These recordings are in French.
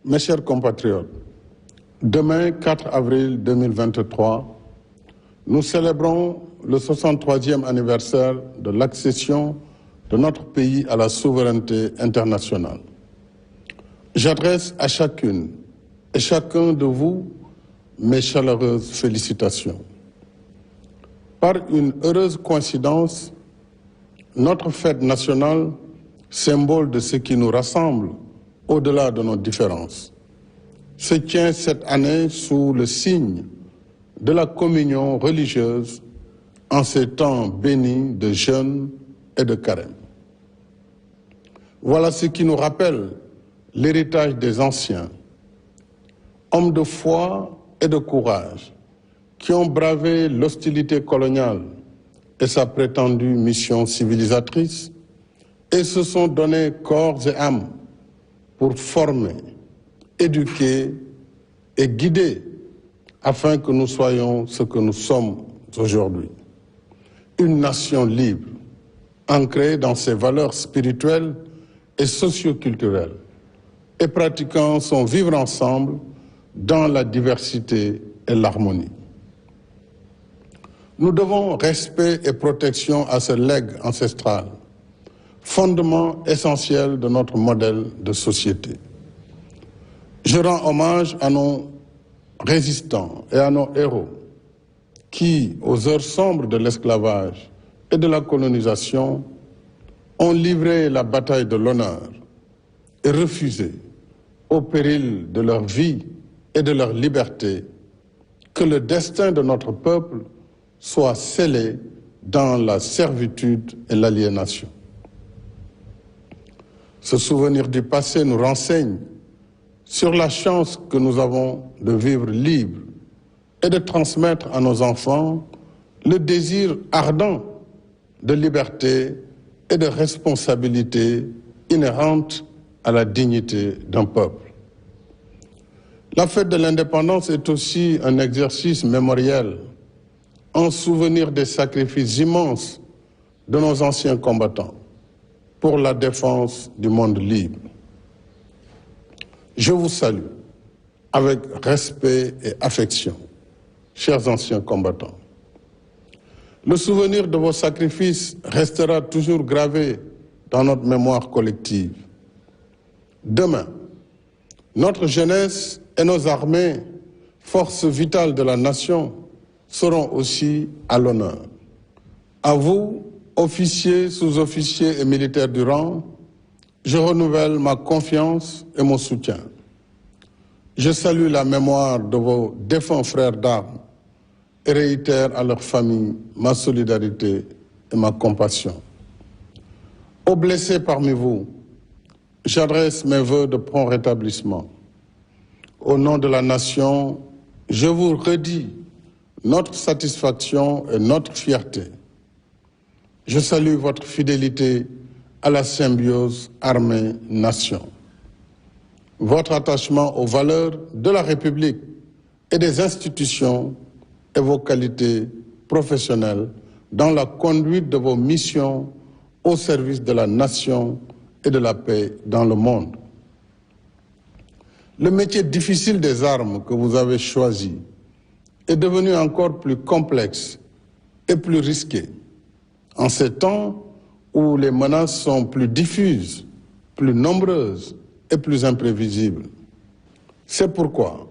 Mes chers compatriotes, demain, 4 avril 2023, nous célébrons le 63e anniversaire de l'accession de notre pays à la souveraineté internationale. J'adresse à chacune et chacun de vous mes chaleureuses félicitations. Par une heureuse coïncidence, notre fête nationale, symbole de ce qui nous rassemble au-delà de nos différences, se tient cette année sous le signe de la communion religieuse en ces temps bénis de jeûne et de carême. Voilà ce qui nous rappelle l'héritage des anciens, hommes de foi et de courage, qui ont bravé l'hostilité coloniale et sa prétendue mission civilisatrice et se sont donnés corps et âme pour former, éduquer et guider afin que nous soyons ce que nous sommes aujourd'hui. Une nation libre, ancrée dans ses valeurs spirituelles et socio-culturelles et pratiquant son vivre ensemble dans la diversité et l'harmonie. Nous devons respect et protection à ce legs ancestral, fondement essentiel de notre modèle de société. Je rends hommage à nos résistants et à nos héros qui, aux heures sombres de l'esclavage et de la colonisation, ont livré la bataille de l'honneur et refusé, au péril de leur vie et de leur liberté, que le destin de notre peuple soit scellé dans la servitude et l'aliénation. Ce souvenir du passé nous renseigne sur la chance que nous avons de vivre libre et de transmettre à nos enfants le désir ardent de liberté et de responsabilité inhérente à la dignité d'un peuple. La fête de l'indépendance est aussi un exercice mémoriel en souvenir des sacrifices immenses de nos anciens combattants pour la défense du monde libre. Je vous salue avec respect et affection, chers anciens combattants. Le souvenir de vos sacrifices restera toujours gravé dans notre mémoire collective. Demain, notre jeunesse et nos armées, forces vitales de la nation, seront aussi à l'honneur. À vous, officiers, sous-officiers et militaires du rang, je renouvelle ma confiance et mon soutien. Je salue la mémoire de vos défunts frères d'armes et réitère à leurs familles ma solidarité et ma compassion. Aux blessés parmi vous, j'adresse mes vœux de prompt rétablissement. Au nom de la nation, je vous redis notre satisfaction et notre fierté. Je salue votre fidélité à la symbiose armée-nation. Votre attachement aux valeurs de la République et des institutions et vos qualités professionnelles dans la conduite de vos missions au service de la nation et de la paix dans le monde. Le métier difficile des armes que vous avez choisi est devenu encore plus complexe et plus risqué en ces temps où les menaces sont plus diffuses, plus nombreuses et plus imprévisibles. C'est pourquoi,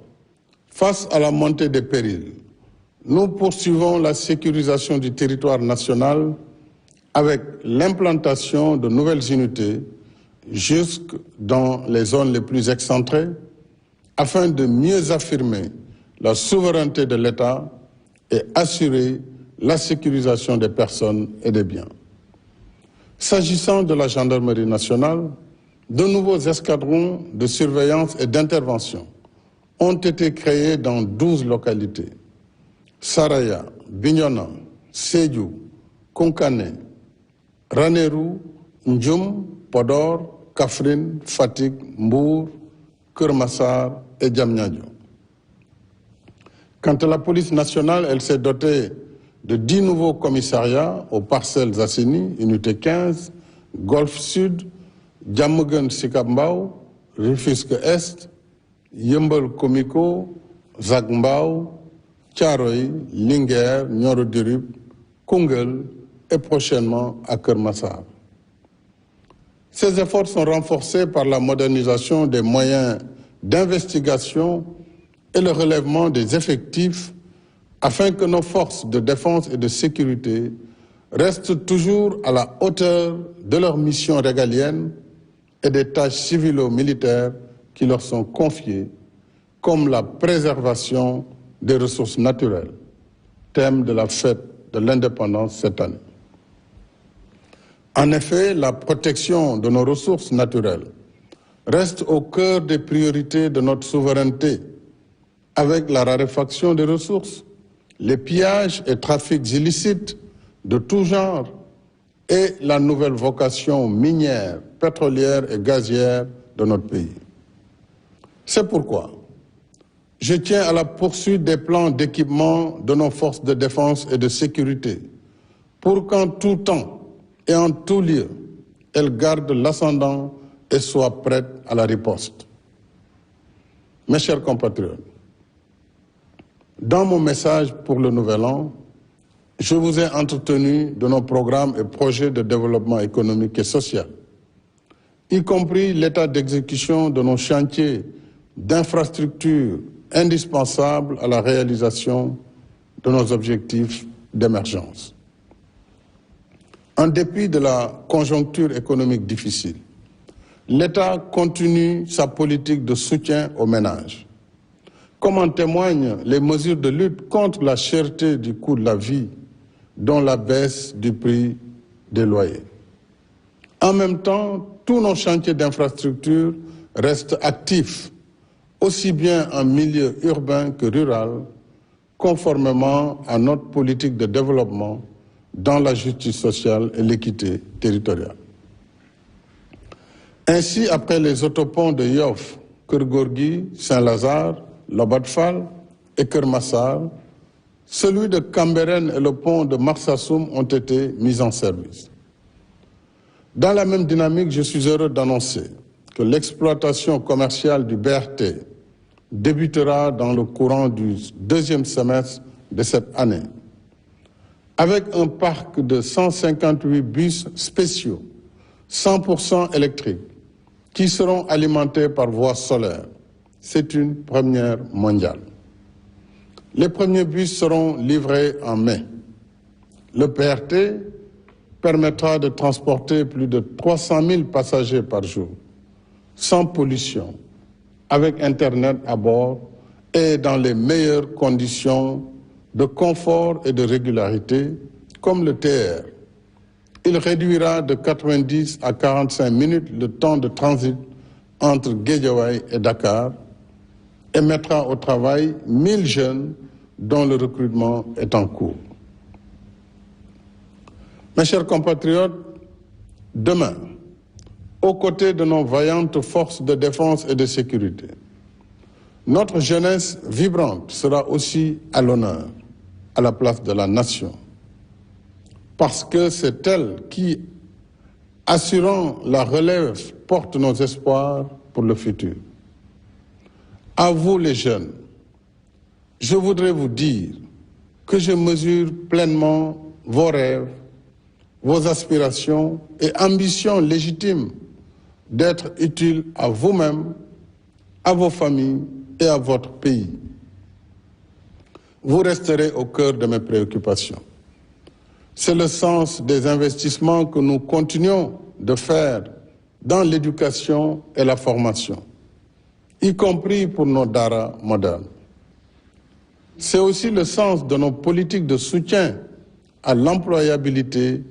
face à la montée des périls, nous poursuivons la sécurisation du territoire national avec l'implantation de nouvelles unités jusque dans les zones les plus excentrées afin de mieux affirmer la souveraineté de l'État et assurer la sécurisation des personnes et des biens. S'agissant de la gendarmerie nationale, de nouveaux escadrons de surveillance et d'intervention ont été créés dans 12 localités. Saraya, Bignona, Sédhiou, Koungheul, Ranérou, Ndioum, Podor, Kaffrine, Fatick, Mbour, Keur Massar et Diamniadio. Quant à la police nationale, elle s'est dotée de 10 nouveaux commissariats aux Parcelles Assainies, unité 15, Golfe Sud, Diamaguène Sicap Mbao, Rufisque Est, Yeumbeul Komiko, Zac Mbao, Thiaroye, Linguère, Nioro du Rip, Koungheul et prochainement à Keur Massar. Ces efforts sont renforcés par la modernisation des moyens d'investigation et le relèvement des effectifs afin que nos forces de défense et de sécurité restent toujours à la hauteur de leurs missions régaliennes et des tâches civilo-militaires qui leur sont confiées, comme la préservation des ressources naturelles, thème de la fête de l'indépendance cette année. En effet, la protection de nos ressources naturelles reste au cœur des priorités de notre souveraineté, avec la raréfaction des ressources, les pillages et trafics illicites de tout genre et la nouvelle vocation minière, pétrolière et gazière de notre pays. C'est pourquoi je tiens à la poursuite des plans d'équipement de nos forces de défense et de sécurité pour qu'en tout temps et en tout lieu, elles gardent l'ascendant et soient prêtes à la riposte. Mes chers compatriotes, dans mon message pour le Nouvel An, je vous ai entretenu de nos programmes et projets de développement économique et social, y compris l'état d'exécution de nos chantiers d'infrastructures indispensables à la réalisation de nos objectifs d'émergence. En dépit de la conjoncture économique difficile, l'État continue sa politique de soutien aux ménages, comme en témoignent les mesures de lutte contre la cherté du coût de la vie, dont la baisse du prix des loyers. En même temps, tous nos chantiers d'infrastructure restent actifs, aussi bien en milieu urbain que rural, conformément à notre politique de développement dans la justice sociale et l'équité territoriale. Ainsi, après les autoponts de Yoff, Keur Gorgui, Saint-Lazare, Lobat Fall et Keur Massar, celui de Cambérène et le pont de Marsassoum ont été mis en service. Dans la même dynamique, je suis heureux d'annoncer que l'exploitation commerciale du BRT débutera dans le courant du deuxième semestre de cette année, avec un parc de 158 bus spéciaux, 100% électriques, qui seront alimentés par voie solaire. C'est une première mondiale. Les premiers bus seront livrés en mai. Le BRT permettra de transporter plus de 300 000 passagers par jour, sans pollution, avec Internet à bord et dans les meilleures conditions de confort et de régularité, comme le TER. Il réduira de 90 à 45 minutes le temps de transit entre Guédiawaye et Dakar et mettra au travail 1000 jeunes dont le recrutement est en cours. Mes chers compatriotes, demain, aux côtés de nos vaillantes forces de défense et de sécurité, notre jeunesse vibrante sera aussi à l'honneur, à la place de la nation, parce que c'est elle qui, assurant la relève, porte nos espoirs pour le futur. À vous les jeunes, je voudrais vous dire que je mesure pleinement vos rêves, vos aspirations et ambitions légitimes d'être utiles à vous-même, à vos familles et à votre pays. Vous resterez au cœur de mes préoccupations. C'est le sens des investissements que nous continuons de faire dans l'éducation et la formation, y compris pour nos daara modernes. C'est aussi le sens de nos politiques de soutien à l'employabilité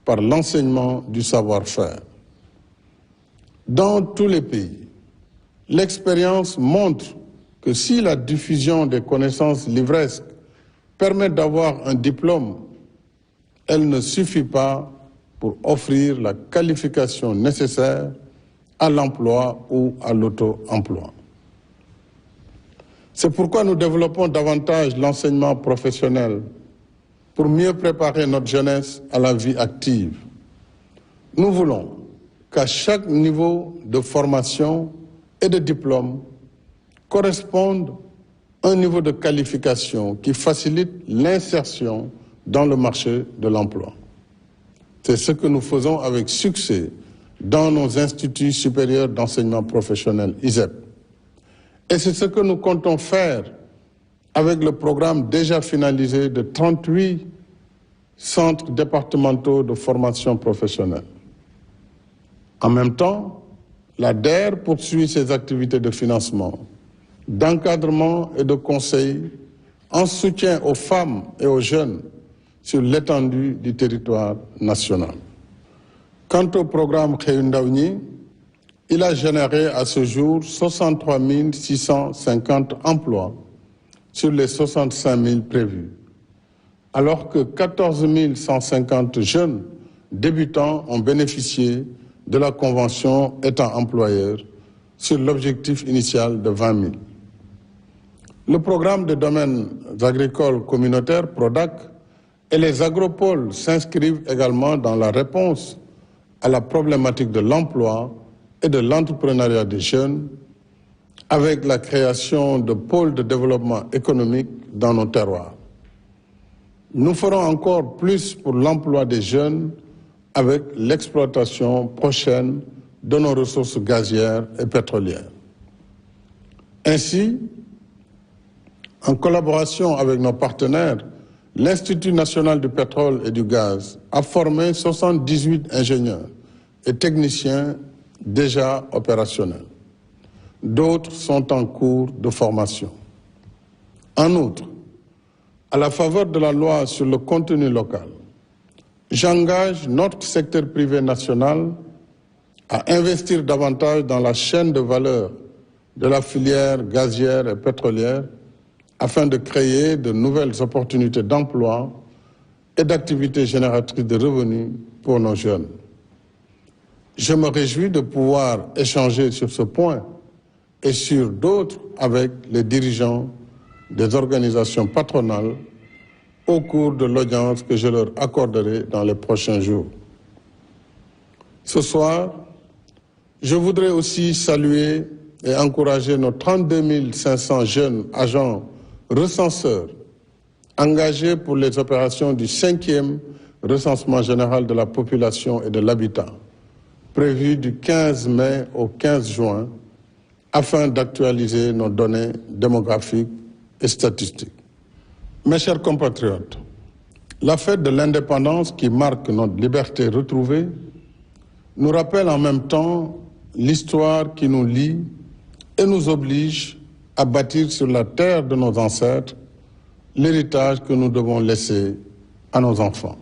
par l'enseignement du savoir-faire. Dans tous les pays, l'expérience montre que si la diffusion des connaissances livresques permet d'avoir un diplôme, elle ne suffit pas pour offrir la qualification nécessaire à l'emploi ou à l'auto-emploi. C'est pourquoi nous développons davantage l'enseignement professionnel pour mieux préparer notre jeunesse à la vie active. Nous voulons qu'à chaque niveau de formation et de diplôme, correspondent à un niveau de qualification qui facilite l'insertion dans le marché de l'emploi. C'est ce que nous faisons avec succès dans nos instituts supérieurs d'enseignement professionnel, ISEP. Et c'est ce que nous comptons faire avec le programme déjà finalisé de 38 centres départementaux de formation professionnelle. En même temps, la DER poursuit ses activités de financement, d'encadrement et de conseil en soutien aux femmes et aux jeunes sur l'étendue du territoire national. Quant au programme Xëyu Ndaw ñi, il a généré à ce jour 63 650 emplois sur les 65 000 prévus, alors que 14 150 jeunes débutants ont bénéficié de la convention État employeur sur l'objectif initial de 20 000. Le programme de domaines agricoles communautaires, PRODAC, et les agropoles s'inscrivent également dans la réponse à la problématique de l'emploi et de l'entrepreneuriat des jeunes, avec la création de pôles de développement économique dans nos terroirs. Nous ferons encore plus pour l'emploi des jeunes avec l'exploitation prochaine de nos ressources gazières et pétrolières. Ainsi, en collaboration avec nos partenaires, l'Institut national du pétrole et du gaz a formé 78 ingénieurs et techniciens déjà opérationnels. D'autres sont en cours de formation. En outre, à la faveur de la loi sur le contenu local, j'engage notre secteur privé national à investir davantage dans la chaîne de valeur de la filière gazière et pétrolière afin de créer de nouvelles opportunités d'emploi et d'activités génératrices de revenus pour nos jeunes. Je me réjouis de pouvoir échanger sur ce point et sur d'autres avec les dirigeants des organisations patronales au cours de l'audience que je leur accorderai dans les prochains jours. Ce soir, je voudrais aussi saluer et encourager nos 32 500 jeunes agents recenseurs engagés pour les opérations du 5e recensement général de la population et de l'habitat, prévu du 15 mai au 15 juin, afin d'actualiser nos données démographiques et statistiques. Mes chers compatriotes, la fête de l'indépendance qui marque notre liberté retrouvée nous rappelle en même temps l'histoire qui nous lie et nous oblige à bâtir sur la terre de nos ancêtres l'héritage que nous devons laisser à nos enfants.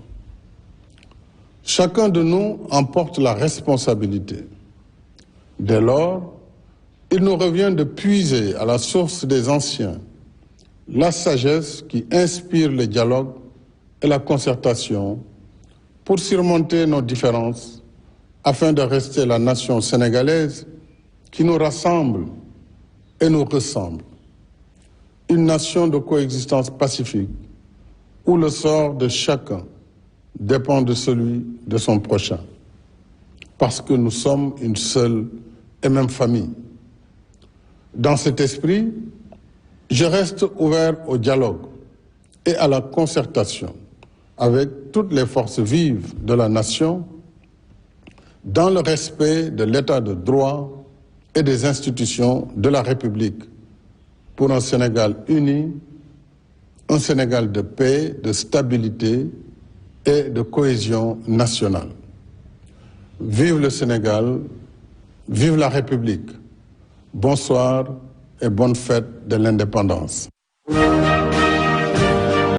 Chacun de nous en porte la responsabilité. Dès lors, il nous revient de puiser à la source des anciens la sagesse qui inspire le dialogue et la concertation pour surmonter nos différences afin de rester la nation sénégalaise qui nous rassemble et nous ressemble. Une nation de coexistence pacifique où le sort de chacun dépend de celui de son prochain, parce que nous sommes une seule et même famille. Dans cet esprit, je reste ouvert au dialogue et à la concertation avec toutes les forces vives de la nation dans le respect de l'état de droit et des institutions de la République pour un Sénégal uni, un Sénégal de paix, de stabilité et de cohésion nationale. Vive le Sénégal, vive la République. Bonsoir et bonne fête de l'indépendance.